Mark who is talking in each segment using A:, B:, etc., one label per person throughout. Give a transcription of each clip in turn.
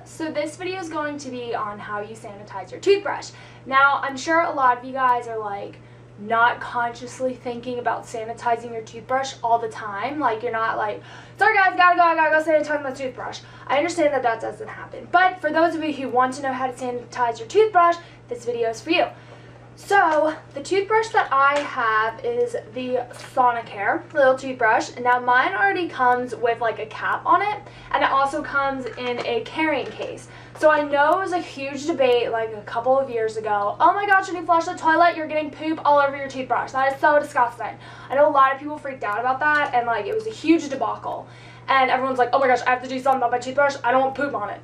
A: So this video is going to be on how you sanitize your toothbrush. Now, I'm sure a lot of you guys are like not consciously thinking about sanitizing your toothbrush all the time. Like, you're not like, sorry guys, I gotta go sanitize my toothbrush. I understand that doesn't happen. But for those of you who want to know how to sanitize your toothbrush, this video is for you. So, the toothbrush that I have is the Sanitize little toothbrush. Now, mine already comes with like a cap on it, and it also comes in a carrying case. So I know it was a huge debate like a couple of years ago. Oh my gosh, when you flush the toilet, you're getting poop all over your toothbrush. That is so disgusting. I know a lot of people freaked out about that, and like it was a huge debacle. And everyone's like, oh my gosh, I have to do something about my toothbrush. I don't want poop on it.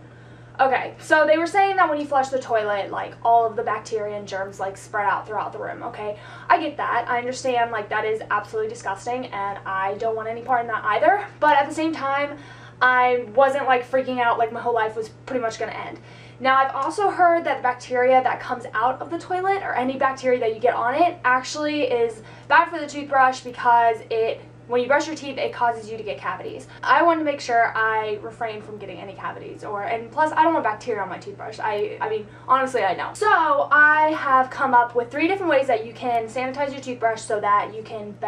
A: Okay, so they were saying that when you flush the toilet, like, all of the bacteria and germs, like, spread out throughout the room, okay? I get that. I understand, like, that is absolutely disgusting, and I don't want any part in that either. But at the same time, I wasn't, like, freaking out like my whole life was pretty much going to end. Now, I've also heard that the bacteria that comes out of the toilet, or any bacteria that you get on it, actually is bad for the toothbrush because when you brush your teeth, it causes you to get cavities. I wanted to make sure I refrain from getting any cavities, and plus I don't want bacteria on my toothbrush. I mean, honestly, I don't. So I have come up with 3 different ways that you can sanitize your toothbrush so that you can so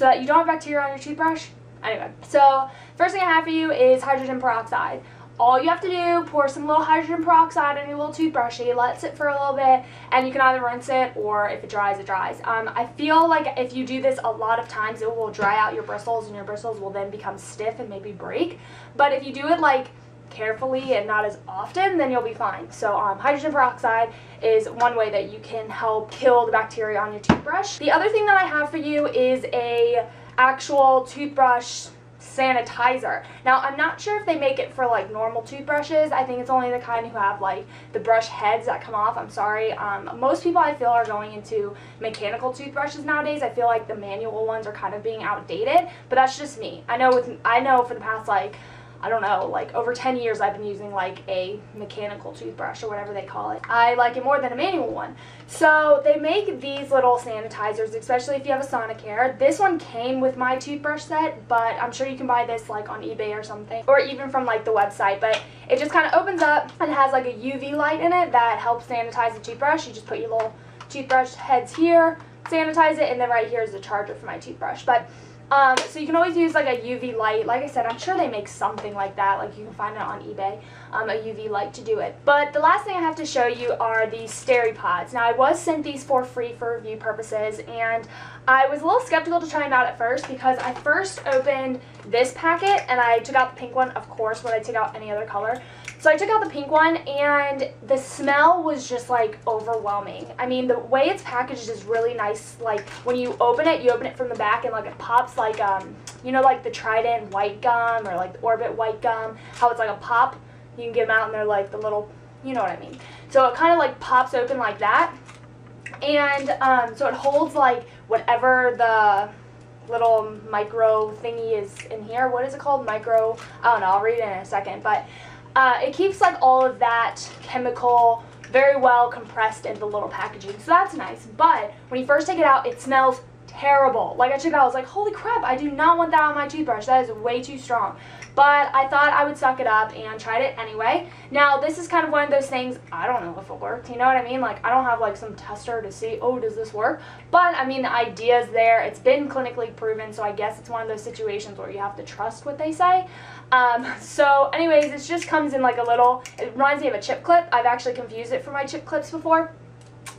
A: that you don't have bacteria on your toothbrush. Anyway, so first thing I have for you is hydrogen peroxide. All you have to do, pour some little hydrogen peroxide on your little toothbrushy, let it sit for a little bit, and you can either rinse it, or if it dries, it dries. I feel like if you do this a lot of times, it will dry out your bristles, and your bristles will then become stiff and maybe break. But if you do it like carefully and not as often, then you'll be fine. So hydrogen peroxide is one way that you can help kill the bacteria on your toothbrush. The other thing that I have for you is a actual toothbrush sanitizer. Now, I'm not sure if they make it for like normal toothbrushes. I think it's only the kind who have like the brush heads that come off. I'm sorry. Most people I feel are going into mechanical toothbrushes nowadays. I feel like the manual ones are kind of being outdated, but that's just me. I know for the past like, I don't know, like over 10 years I've been using like a mechanical toothbrush or whatever they call it. I like it more than a manual one. So they make these little sanitizers, especially if you have a Sanitize. This one came with my toothbrush set, but I'm sure you can buy this like on eBay or something, or even from like the website. But it just kind of opens up and has like a UV light in it that helps sanitize the toothbrush. You just put your little toothbrush heads here, sanitize it, and then right here is the charger for my toothbrush. But so you can always use like a UV light. Like I said, I'm sure they make something like that. Like you can find it on eBay, a UV light to do it. But the last thing I have to show you are these Steri-Pods. Now, I was sent these for free for review purposes, and I was a little skeptical to try them out at first because I first opened this packet and I took out the pink one, of course, when I take out any other color. So I took out the pink one, and the smell was just like overwhelming. I mean, the way it's packaged is really nice. Like when you open it from the back, and like it pops like you know, like the Trident white gum or like the Orbit white gum, how it's like a pop. You can get them out and they're like the little, you know what I mean. So it kind of like pops open like that, and so it holds like whatever the little micro thingy is in here. What is it called? Micro, I don't know, I'll read it in a second. But it keeps like all of that chemical very well compressed into the little packaging, so that's nice. But when you first take it out, it smells terrible. Like I took it out, I was like, holy crap, I do not want that on my toothbrush. That is way too strong. But I thought I would suck it up and tried it anyway. Now, this is kind of one of those things, I don't know if it worked, you know what I mean? Like, I don't have like some tester to see, oh, does this work? But, I mean, the idea is there. It's been clinically proven, so I guess it's one of those situations where you have to trust what they say. So, anyways, it just comes in like a little, it reminds me of a chip clip. I've actually confused it for my chip clips before.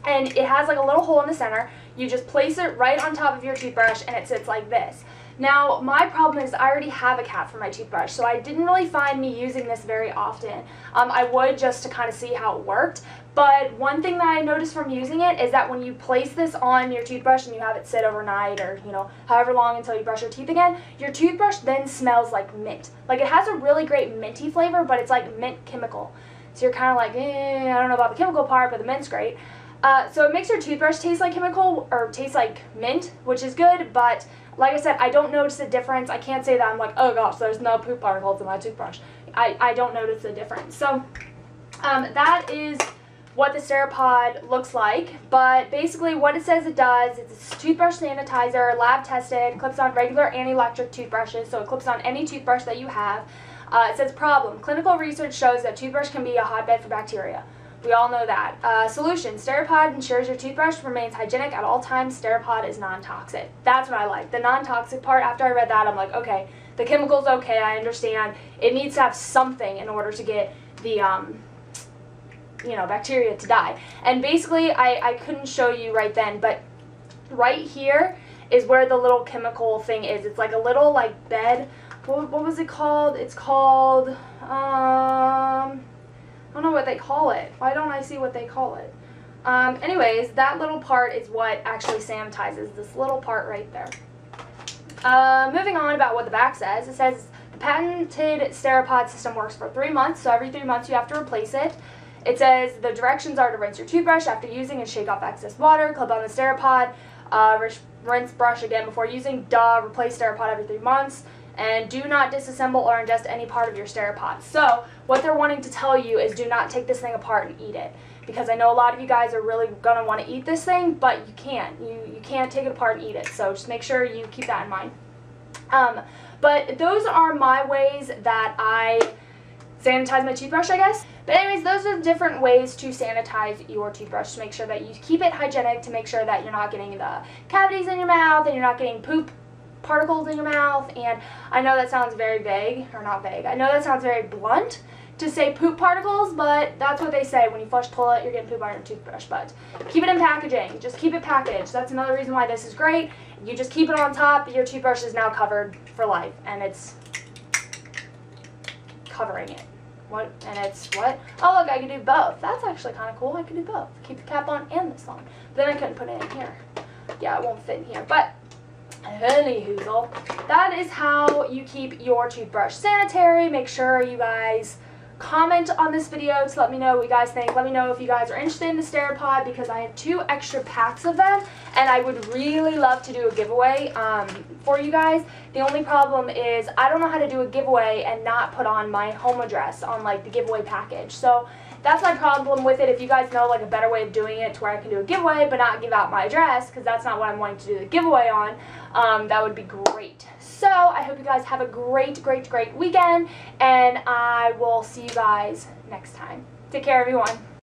A: And it has like a little hole in the center. You just place it right on top of your toothbrush, and it sits like this. Now, my problem is I already have a cap for my toothbrush, so I didn't really find me using this very often. I would just to kind of see how it worked, but one thing that I noticed from using it is that when you place this on your toothbrush and you have it sit overnight, or, you know, however long until you brush your teeth again, your toothbrush then smells like mint. Like, it has a really great minty flavor, but it's like mint chemical. So you're kind of like, I don't know about the chemical part, but the mint's great. So it makes your toothbrush taste like chemical, or taste like mint, which is good, but like I said, I don't notice a difference. I can't say that I'm like, oh gosh, there's no poop particles in my toothbrush. I don't notice a difference. So that is what the Sterapod looks like, but basically what it says it does is it's toothbrush sanitizer, lab tested, clips on regular and electric toothbrushes, so it clips on any toothbrush that you have. It says problem, clinical research shows that toothbrush can be a hotbed for bacteria. We all know that. Solution, Sterapod ensures your toothbrush remains hygienic at all times. Sterapod is non-toxic. That's what I like. The non-toxic part, after I read that, I'm like, okay, the chemical's okay, I understand. It needs to have something in order to get the, bacteria to die. And basically, I couldn't show you right then, but right here is where the little chemical thing is. It's like a little, like, bed. What was it called? It's called, I don't know what they call it. Why don't I see what they call it? Anyways, that little part is what actually sanitizes, this little part right there. Moving on about what the back says. It says the patented Sterapod system works for 3 months, so every 3 months you have to replace it. It says the directions are to rinse your toothbrush after using and shake off excess water, clip on the Sterapod, rinse brush again before using, replace Sterapod every 3 months. And do not disassemble or ingest any part of your Sterapod. So what they're wanting to tell you is do not take this thing apart and eat it. Because I know a lot of you guys are really going to want to eat this thing, but you can't. You can't take it apart and eat it. So just make sure you keep that in mind. But those are my ways that I sanitize my toothbrush, I guess. But anyways, those are the different ways to sanitize your toothbrush to make sure that you keep it hygienic, to make sure that you're not getting the cavities in your mouth and you're not getting poop particles in your mouth. And I know that sounds very vague, or not vague, I know that sounds very blunt to say poop particles, but that's what they say. When you flush toilet, you're getting poop on your toothbrush. But keep it in packaging. Just keep it packaged. That's another reason why this is great. You just keep it on top, your toothbrush is now covered for life, and it's covering it. What? And it's what? Oh, look, I can do both. That's actually kind of cool. I can do both. Keep the cap on and this on. But then I couldn't put it in here. Yeah, it won't fit in here. But anywho, that is how you keep your toothbrush sanitary. Make sure you guys comment on this video to let me know what you guys think. Let me know if you guys are interested in the Sterapod, because I have 2 extra packs of them and I would really love to do a giveaway for you guys. The only problem is I don't know how to do a giveaway and not put on my home address on like the giveaway package. So that's my problem with it. If you guys know like a better way of doing it to where I can do a giveaway but not give out my address, because that's not what I'm wanting to do the giveaway on, that would be great. So I hope you guys have a great weekend, and I will see you guys next time. Take care, everyone.